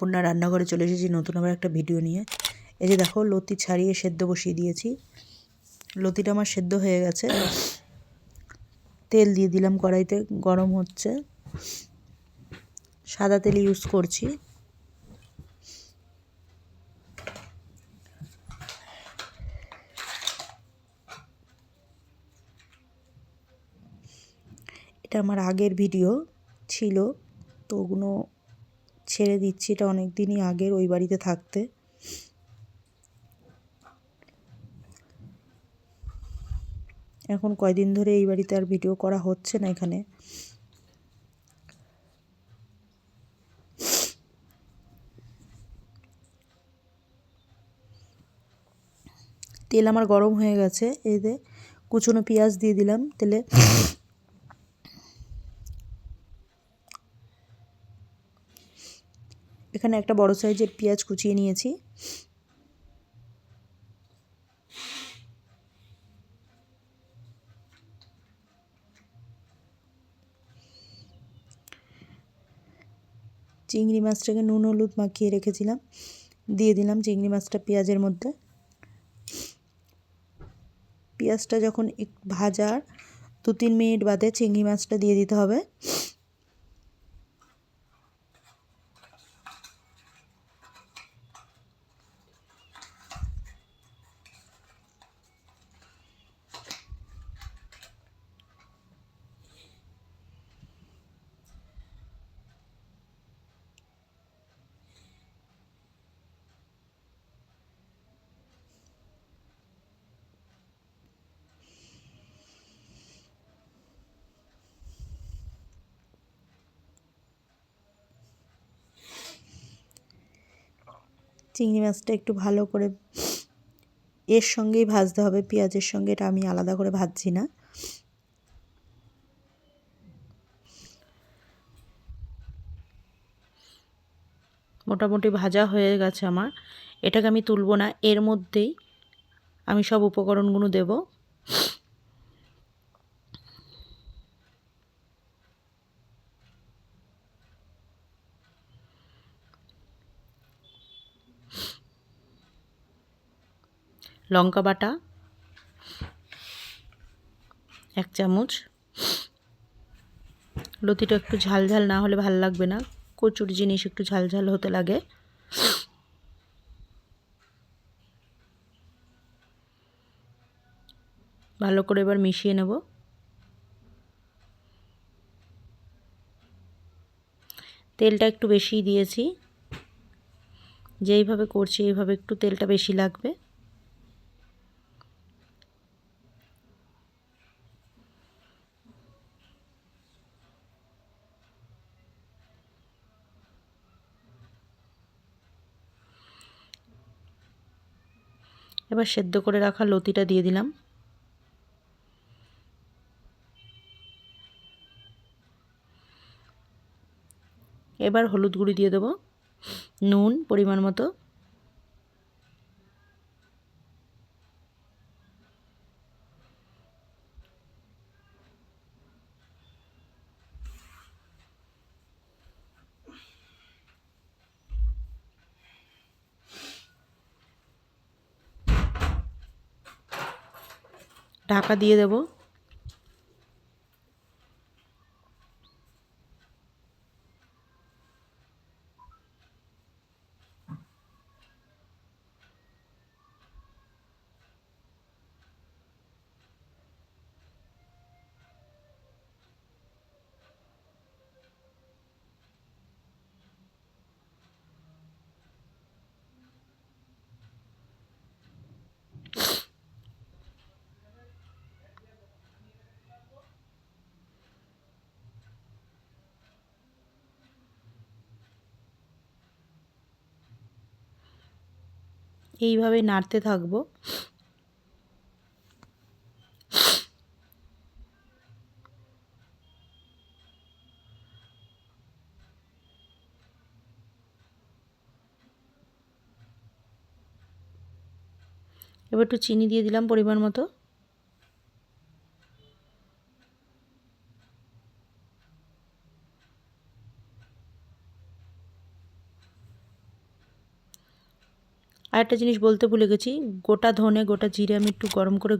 অন্নপূর্ণা রান্নাঘরে চলে এসেছি নতুন আবার একটা ভিডিও নিয়ে। এই যে দেখো লতি ছাড়িয়ে সেদ্ধ বসিয়ে দিয়েছি। লতিটা আমার সেদ্ধ হয়ে গেছে। তেল দিয়ে দিলাম কড়াইতে, গরম হচ্ছে। সাদা তেল ইউজ করছি। এটা আমার আগের ভিডিও ছিল, তো ওগুলো ছেড়ে দিচ্ছি। এটা অনেক দিনই আগের, ওই বাড়িতে থাকতে। এখন কয়দিন ধরে এই বাড়িতে আর ভিডিও করা হচ্ছে না। এখানে তেল আমার গরম হয়ে গেছে। এতে কুচনো পেঁয়াজ দিয়ে দিলাম তেলে। এখানে একটা বড় সাইজের পেঁয়াজ কুচিয়ে নিয়েছি। চিংড়ি মাছটাকে নুন হলুদ মাখিয়ে রেখেছিলাম, দিয়ে দিলাম চিংড়ি মাছটা পেঁয়াজের মধ্যে। পেঁয়াজটা যখন একটু ভাজার 2-3 মিনিট বাদে চিংড়ি মাছটা দিয়ে দিতে হবে। চিংড়ি মাছটা একটু ভালো করে এর সঙ্গেই ভাজতে হবে, পেঁয়াজের সঙ্গে। এটা আমি আলাদা করে ভাজছি না। মোটামুটি ভাজা হয়ে গেছে আমার। এটাকে আমি তুলবো না, এর মধ্যেই আমি সব উপকরণগুলো দেব। লঙ্কা বাটা 1 চামচ। লতিটা একটু ঝাল ঝাল না হলে ভালো লাগবে না, কচুর জিনিস একটু ঝাল ঝাল হতে লাগে। ভালো করে এবার মিশিয়ে নেব। তেলটা একটু বেশিই দিয়েছি, যেইভাবে করছি এইভাবে একটু তেলটা বেশি লাগবে। এবার সেদ্ধ করে রাখা লতিটা দিয়ে দিলাম। এবার হলুদ গুঁড়ি দিয়ে দেবো, নুন পরিমাণ মতো, ঢাকা দিয়ে দেব। এইভাবে নাড়তে থাকবো। এবার একটু চিনি দিয়ে দিলাম পরিমাণ মতো। আর একটা জিনিস বলতে ভুলে গেছি, গোটা ধনে গোটা জিরে আমি একটু গরম করে